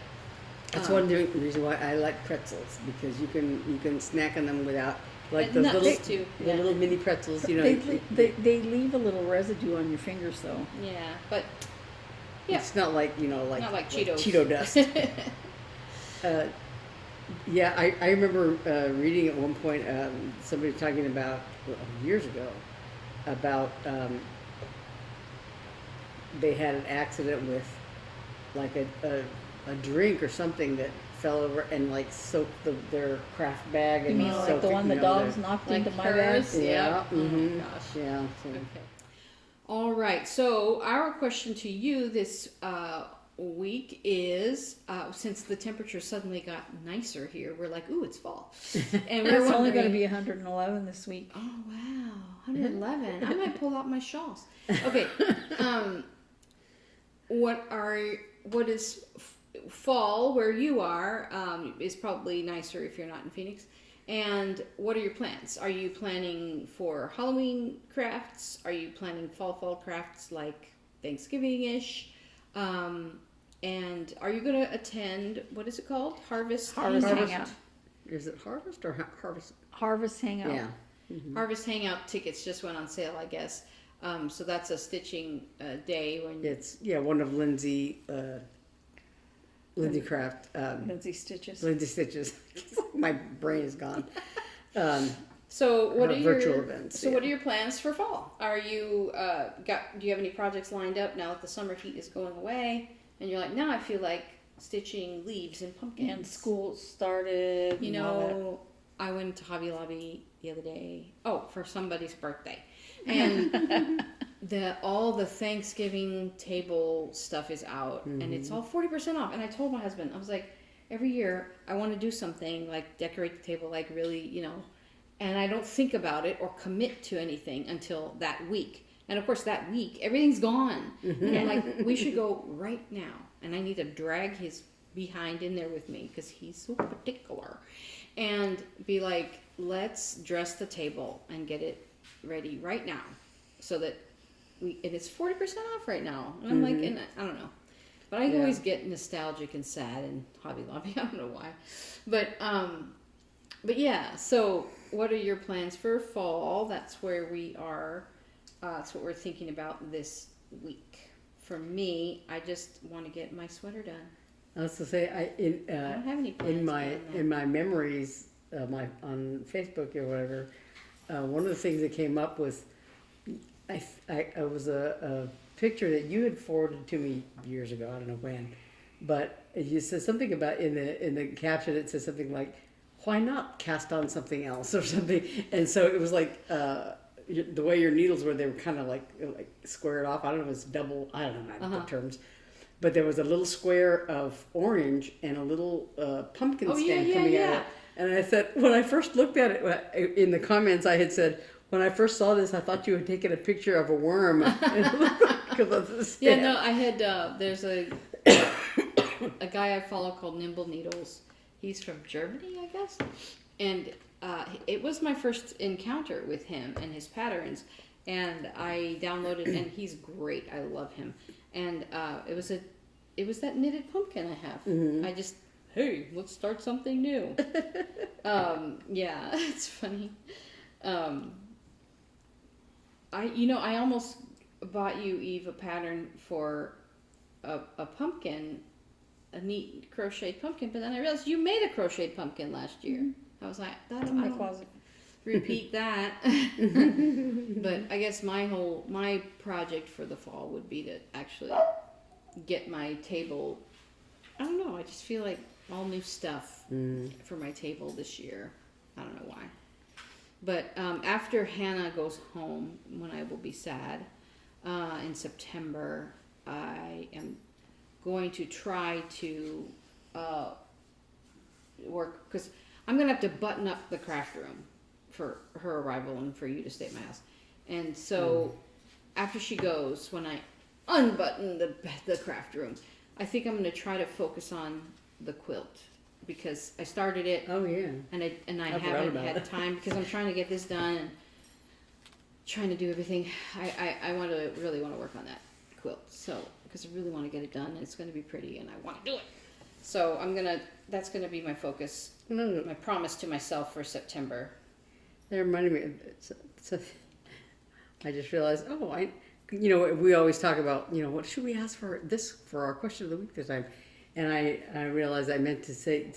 Speaker 2: That's one reason why I like pretzels, because you can snack on them without like those
Speaker 1: nuts too.
Speaker 2: the little mini pretzels.
Speaker 3: They leave a little residue on your fingers, though.
Speaker 1: Yeah, but yeah,
Speaker 2: It's not like
Speaker 1: not like Cheetos.
Speaker 2: Cheeto dust. Yeah, I remember reading at one point somebody talking about years ago about they had an accident with like a drink or something that fell over and like soaked their craft bag.
Speaker 3: You
Speaker 2: And
Speaker 3: mean like
Speaker 2: soaked
Speaker 3: the
Speaker 2: it,
Speaker 3: one the dogs knocked
Speaker 1: Like
Speaker 3: into my bag?
Speaker 1: hers?
Speaker 2: Yeah.
Speaker 1: Oh
Speaker 2: Mm-hmm.
Speaker 1: gosh.
Speaker 2: Yeah. So.
Speaker 1: Okay. All right. So our question to you this week is, since the temperature suddenly got nicer here, we're like, ooh, it's fall, and we're
Speaker 3: It's only going to
Speaker 1: wondering-
Speaker 3: be 111 this week.
Speaker 1: Oh wow, 111. I might pull out my shawls. Okay. What is fall where you are is probably nicer if you're not in Phoenix. And what are your plans? Are you planning for Halloween crafts? Are you planning fall crafts like Thanksgiving-ish? And are you going to attend, what is it called? Harvest
Speaker 3: Hangout.
Speaker 2: Is it Harvest or Harvest?
Speaker 3: Harvest Hangout.
Speaker 2: Yeah.
Speaker 1: Harvest Hangout tickets just went on sale, I guess. So that's a stitching day when
Speaker 2: It's one of Lindsay Lindsay Craft,
Speaker 3: Lindsay Stitches.
Speaker 2: Lindsay Stitches. My brain is gone.
Speaker 1: So what are
Speaker 2: virtual
Speaker 1: your
Speaker 2: events,
Speaker 1: So
Speaker 2: yeah.
Speaker 1: what are your plans for fall? Are you do you have any projects lined up now that the summer heat is going away and you're like, now I feel like stitching leaves and pumpkins?
Speaker 3: And school started.
Speaker 1: You
Speaker 3: and all that.
Speaker 1: know, I went to Hobby Lobby the other day. Oh, for somebody's birthday, and all the Thanksgiving table stuff is out, and it's all 40% off. And I told my husband, I was like, every year I want to do something like decorate the table, like really, you know, and I don't think about it or commit to anything until that week. And of course, that week everything's gone, and I'm like, we should go right now. And I need to drag his behind in there with me because he's so particular, and be like, let's dress the table and get it ready right now, so that and it's 40% off right now. And I'm like, and I don't know, but I always get nostalgic and sad in Hobby Lobby. I don't know why, but yeah. So what are your plans for fall? That's where we are. That's what we're thinking about this week. For me, I just want to get my sweater done.
Speaker 2: I was to say,
Speaker 1: I don't have any plans beyond that.
Speaker 2: in my memories, on Facebook or whatever, one of the things that came up was, I was a picture that you had forwarded to me years ago. I don't know when, but you said something about in the caption. It said something like, "Why not cast on something else?" or something. And so it was like the way your needles were. They were kind of like squared off. I don't know if it's double. I don't know the terms. But there was a little square of orange and a little pumpkin stand coming out of it. And I said, when I first looked at it, in the comments I had said, when I first saw this, I thought you had taken a picture of a worm. Because of the stand.
Speaker 1: Yeah, no, I had, there's a guy I follow called Nimble Needles. He's from Germany, I guess. And it was my first encounter with him and his patterns. And I downloaded, and he's great. I love him. And it was that knitted pumpkin I have. I just, hey, let's start something new. Yeah, it's funny. I almost bought you, Eve, a pattern for a pumpkin, a neat crocheted pumpkin, but then I realized you made a crocheted pumpkin last year. I was like, that's
Speaker 3: My closet.
Speaker 1: repeat that. But I guess my project for the fall would be to actually get my table. I don't know, I just feel like all new stuff for my table this year. I don't know why. But after Hannah goes home, when I will be sad, in September, I am going to try to work, because I'm going to have to button up the craft room for her arrival and for you to stay at my house. And so after she goes, when I unbutton the craft room, I think I'm going to try to focus on the quilt, because I started it.
Speaker 2: Oh yeah.
Speaker 1: And I
Speaker 2: forgot
Speaker 1: haven't
Speaker 2: about
Speaker 1: had
Speaker 2: it.
Speaker 1: time, because I'm trying to get this done and trying to do everything. I really want to work on that quilt, so because I really want to get it done, and it's going to be pretty, and I want to do it. So that's gonna be my focus,
Speaker 2: No.
Speaker 1: my promise to myself for September.
Speaker 2: That reminded me. I just realized. We always talk about, what should we ask for our question of the week this time, and I realized I meant to say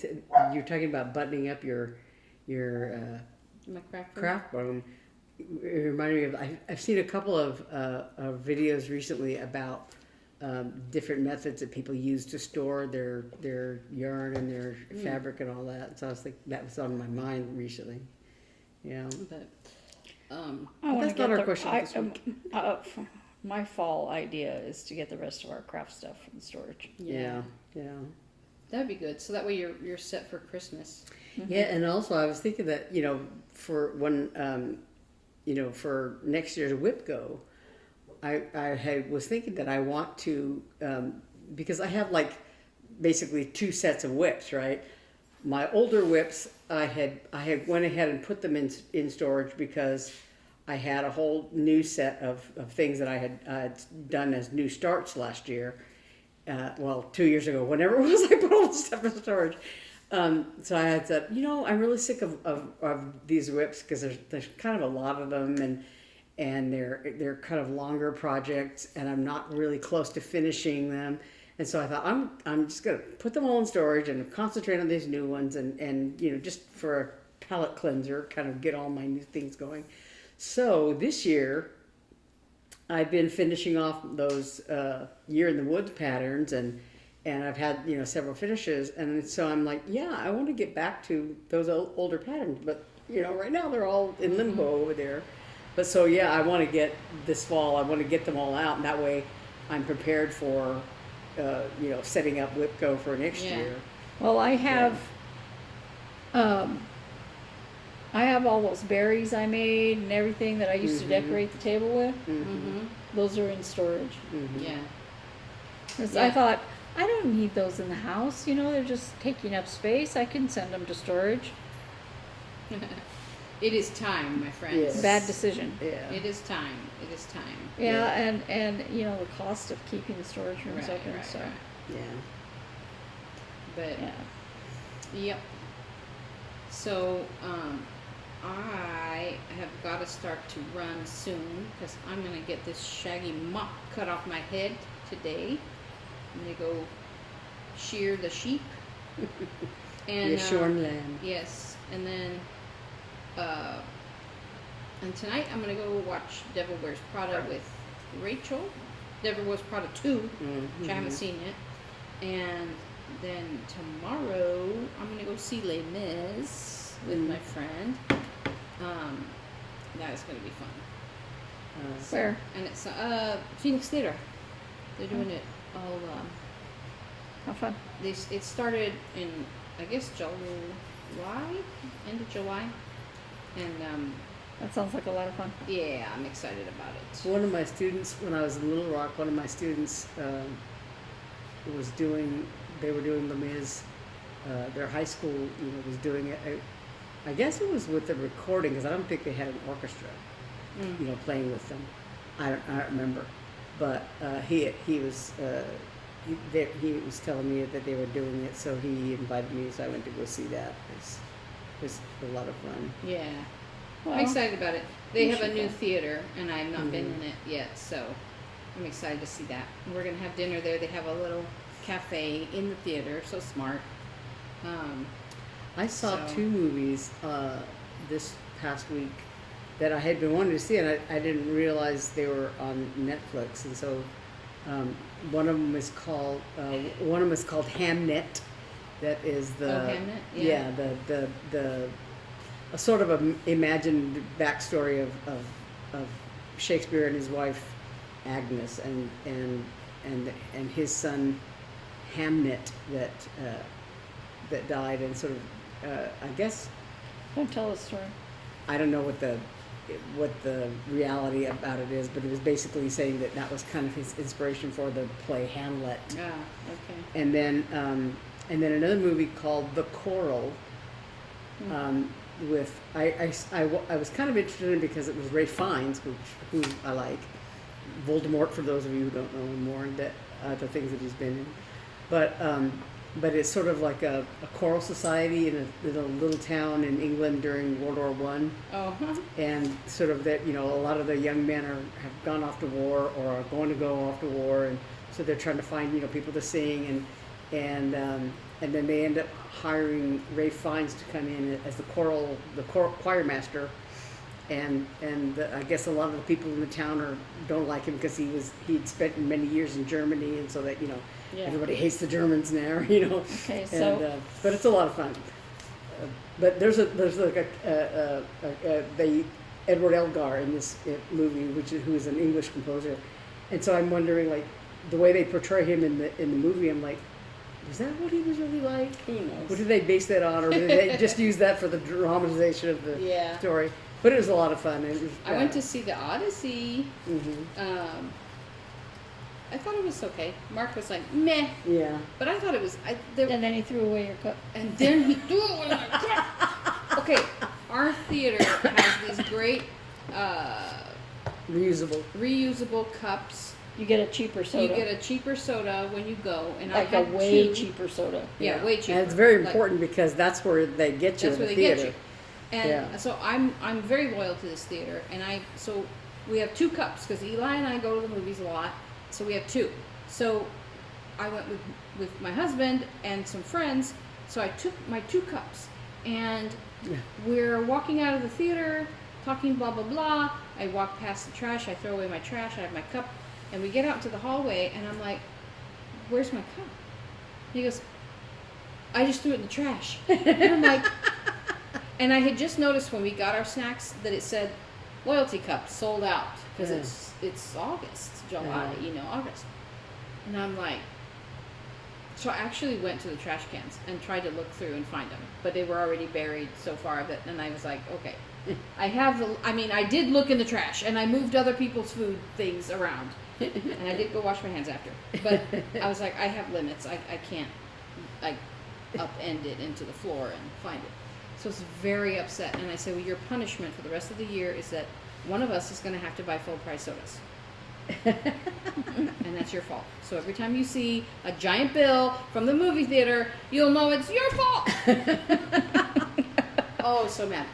Speaker 2: you're talking about buttoning up your
Speaker 1: My craft room.
Speaker 2: craft room. It reminded me of I've seen a couple of videos recently about different methods that people use to store their yarn and their fabric and all that. So I was thinking that was on my mind recently. Yeah.
Speaker 1: But
Speaker 3: I want
Speaker 2: that's
Speaker 3: to
Speaker 2: not
Speaker 3: get
Speaker 2: our question this week.
Speaker 3: My fall idea is to get the rest of our craft stuff in storage.
Speaker 2: Yeah.
Speaker 1: that'd be good. So that way you're set for Christmas.
Speaker 2: Yeah, and also I was thinking that for when for next year's WIP-GO, I was thinking that I want to because I have like basically two sets of whips, right? My older whips, I had went ahead and put them in storage because I had a whole new set of things that I had done as new starts last year. 2 years ago, whenever it was, I put all the stuff in storage. So I had said, I'm really sick of these whips because there's kind of a lot of them, and they're kind of longer projects, and I'm not really close to finishing them. And so I thought I'm just gonna put them all in storage and concentrate on these new ones and just for a palette cleanser, kind of get all my new things going. So this year I've been finishing off those Year in the Woods patterns and I've had several finishes, and so I'm like, yeah, I want to get back to those older patterns, but right now they're all in limbo over there. But so yeah, I want to get this fall. I want to get them all out, and that way I'm prepared for setting up WIP-GO for next year.
Speaker 3: Well, I have all those berries I made and everything that I used to decorate the table with. Those are in storage.
Speaker 1: Yeah.
Speaker 3: 'Cause I thought, I don't need those in the house. They're just taking up space. I can send them to storage.
Speaker 1: It is time, my friends.
Speaker 2: Yes.
Speaker 3: Bad decision.
Speaker 2: Yeah.
Speaker 1: It is time. It is time.
Speaker 3: Yeah, and the cost of keeping the storage rooms open. So
Speaker 2: Yeah.
Speaker 1: But
Speaker 3: yeah.
Speaker 1: yep. So I have got to start to run soon because I'm gonna get this shaggy mop cut off my head today. I'm gonna go shear the sheep. And
Speaker 2: The shorn lamb.
Speaker 1: yes, and then and tonight I'm gonna go watch Devil Wears Prada with Rachel. Devil Wears Prada 2, which I haven't seen yet. And then tomorrow I'm gonna go see Les Mis with my friend. That is gonna be fun.
Speaker 3: Where?
Speaker 1: And it's Phoenix Theater. They're doing it all.
Speaker 3: How fun.
Speaker 1: It started in, I guess, July, end of July, and
Speaker 3: That sounds like a lot of fun.
Speaker 1: yeah, I'm excited about it.
Speaker 2: One of my students, when I was in Little Rock, one of my students they were doing Les Mis. Their high school, was doing it. I guess it was with the recording, because I don't think they had an orchestra, playing with them. I don't remember, but he was telling me that they were doing it, so he invited me, so I went to go see that. It was a lot of fun.
Speaker 1: Yeah,
Speaker 3: Well,
Speaker 1: I'm excited about it. They
Speaker 3: you
Speaker 1: have a
Speaker 3: should
Speaker 1: new
Speaker 3: go.
Speaker 1: theater, and I've not been in it yet, so I'm excited to see that. We're gonna have dinner there. They have a little cafe in the theater, so smart.
Speaker 2: I saw
Speaker 1: So-
Speaker 2: 2 movies this past week that I had been wanting to see, and I didn't realize they were on Netflix. And so one of them is called Hamnet. That is the
Speaker 1: Hamnet? Yeah.
Speaker 2: the a sort of a imagined backstory of Shakespeare and his wife Agnes and his son Hamnet that died, and sort of I guess
Speaker 3: Don't tell the story.
Speaker 2: I don't know what the reality about it is, but it was basically saying that was kind of his inspiration for the play Hamlet.
Speaker 1: Ah, okay.
Speaker 2: And then another movie called The Coral. With I was kind of interested in it because it was Ralph Fiennes, who I like. Voldemort, for those of you who don't know him more, that the things that he's been in, but it's sort of like a choral society in a little town in England during World War I.
Speaker 1: Oh,
Speaker 2: And sort of that, a lot of the young men have gone off to war or are going to go off to war, and so they're trying to find people to sing, and then they end up hiring Ralph Fiennes to come in as the choir master, and I guess a lot of the people in the town don't like him because he'd spent many years in Germany, and so that
Speaker 1: Yeah.
Speaker 2: everybody hates the Germans now,
Speaker 3: Okay, so
Speaker 2: and, but it's a lot of fun. But there's like the Edward Elgar in this movie, who is an English composer, and so I'm wondering, like, the way they portray him in the movie, I'm like, is that what he was really like?
Speaker 1: who knows?
Speaker 2: What did they base that on, or did they just use that for the dramatization of the
Speaker 1: Yeah.
Speaker 2: story? But it was a lot of fun. It was,
Speaker 1: I went to see the Odyssey.
Speaker 2: Mhm.
Speaker 1: I thought it was okay. Mark was like, meh,
Speaker 2: Yeah.
Speaker 1: but I thought it was.
Speaker 3: and then he threw away your cup.
Speaker 1: And then he threw it when I okay, our theater has these great reusable cups.
Speaker 3: You get a cheaper soda.
Speaker 1: You get a cheaper soda when you go, and
Speaker 3: like
Speaker 1: I
Speaker 3: a
Speaker 1: had
Speaker 3: way
Speaker 1: 2.
Speaker 3: cheaper soda.
Speaker 1: Yeah, way cheaper.
Speaker 2: And it's very
Speaker 1: Like,
Speaker 2: important because that's where they get you
Speaker 1: that's
Speaker 2: in
Speaker 1: where
Speaker 2: the
Speaker 1: they
Speaker 2: theater.
Speaker 1: get you. And
Speaker 2: Yeah.
Speaker 1: so I'm very loyal to this theater, and so we have 2 cups because Eli and I go to the movies a lot, so we have 2. So I went with my husband and some friends. So I took my 2 cups, and we're walking out of the theater, talking blah blah blah. I walk past the trash. I throw away my trash. I have my cup, and we get out to the hallway, and I'm like, "Where's my cup?" And he goes, "I just threw it in the trash." And I'm like, and I had just noticed when we got our snacks that it said loyalty cups sold out because it's August, July, August. And I'm like, so I actually went to the trash cans and tried to look through and find them, but they were already buried so far that, and I was like, okay, I did look in the trash and I moved other people's food things around and I did go wash my hands after, but I was like, I have limits. I can't like upend it into the floor and find it. So I was very upset, and I said, well, your punishment for the rest of the year is that one of us is going to have to buy full price sodas. And that's your fault. So every time you see a giant bill from the movie theater, you'll know it's your fault. Oh, so mad.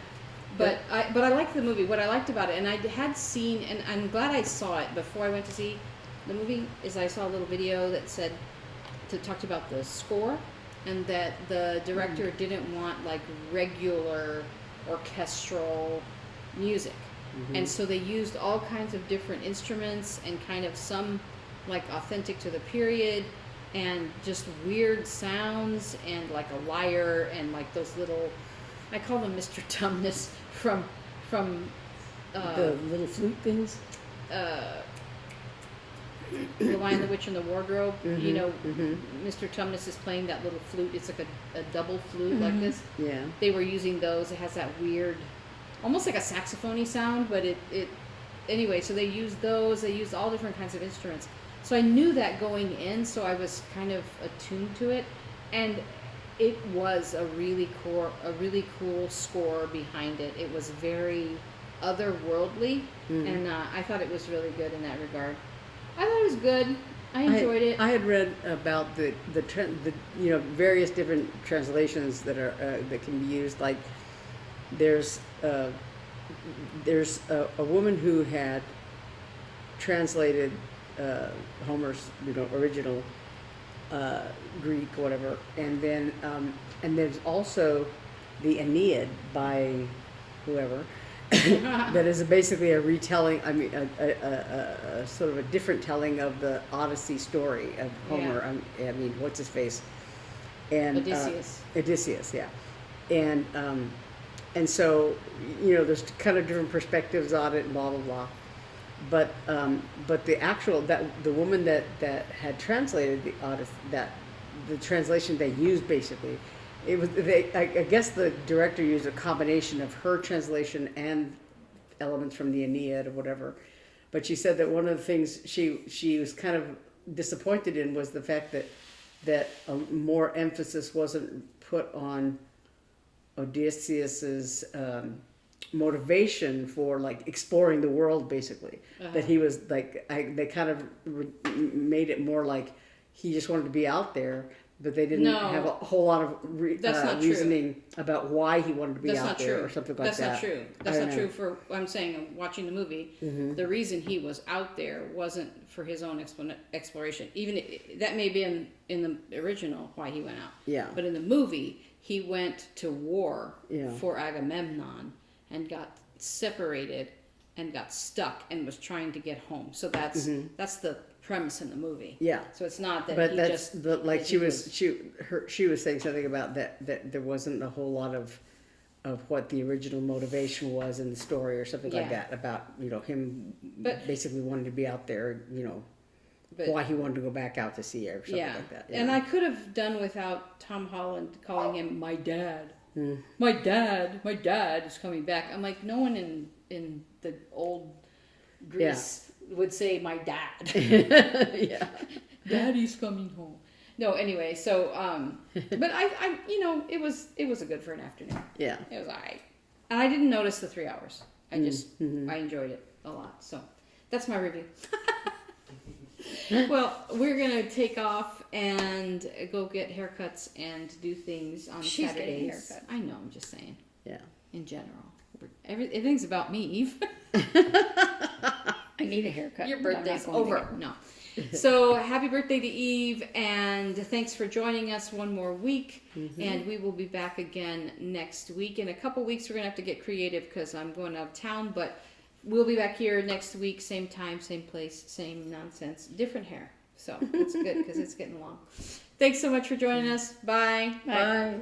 Speaker 1: But I liked the movie. What I liked about it, and I had seen, and I'm glad I saw it before I went to see the movie, is I saw a little video that talked about the score, and that the director didn't want like regular orchestral music. And so they used all kinds of different instruments and kind of some like authentic to the period and just weird sounds and like a lyre and like those little, I call them Mr. Tumnus from
Speaker 2: the little flute things.
Speaker 1: The Lion, the Witch, and the Wardrobe. Mr. Tumnus is playing that little flute. It's like a double flute like this. Yeah. They were using those. It has that weird, almost like a saxophone-y sound, but it anyway, so they used those. They used all different kinds of instruments. So I knew that going in, so I was kind of attuned to it. And it was a really cool score behind it. It was very otherworldly, and I thought it was really good in that regard. I thought it was good. I enjoyed it.
Speaker 2: I had read about the various different translations that can be used. Like there's a woman who had translated Homer's original Greek, whatever, and then and there's also the Aeneid by whoever. That is basically a retelling. I mean, a sort of a different telling of the Odyssey story of Homer. Yeah. I mean, what's his face? And
Speaker 1: Odysseus.
Speaker 2: Odysseus, yeah. And so there's kind of different perspectives on it, and blah blah blah. But the actual the woman that had translated the Odyssey, the translation they used basically. It was I guess the director used a combination of her translation and elements from the Aeneid or whatever, but she said that one of the things she was kind of disappointed in was the fact that more emphasis wasn't put on Odysseus's motivation for like exploring the world, basically. That he was like they kind of made it more like he just wanted to be out there. But they didn't have a whole lot of reasoning about why he wanted to be out there or something like that.
Speaker 1: That's not true. That's not true for, I'm saying, watching the movie, the reason he was out there wasn't for his own exploration. Even that may be in the original why he went out. Yeah. But in the movie, he went to war for Agamemnon and got separated and got stuck and was trying to get home. So that's the premise in the movie. Yeah. So it's not that
Speaker 2: but she was saying something about that there wasn't a whole lot of what the original motivation was in the story or something like that about him basically wanting to be out there, why he wanted to go back out to sea or something like that. Yeah.
Speaker 1: And I could have done without Tom Holland calling him my dad. My dad is coming back. I'm like, no one in the old Greece would say my dad. Daddy's coming home. No, anyway, so but I it was a good for an afternoon. Yeah. It was alright. And I didn't notice the 3 hours. I just I enjoyed it a lot. So that's my review. Well, we're gonna take off and go get haircuts and do things on
Speaker 3: She's
Speaker 1: Saturdays.
Speaker 3: Getting haircut.
Speaker 1: I know, I'm just saying. Yeah. In general. Everything's about me, Eve.
Speaker 3: I need a haircut.
Speaker 1: Your birthday's over. No. So happy birthday to Eve, and thanks for joining us one more week. And we will be back again next week. In a couple weeks, we're going to have to get creative because I'm going out of town, but we'll be back here next week, same time, same place, same nonsense, different hair. So it's good because it's getting long. Thanks so much for joining us. Bye.
Speaker 2: Bye.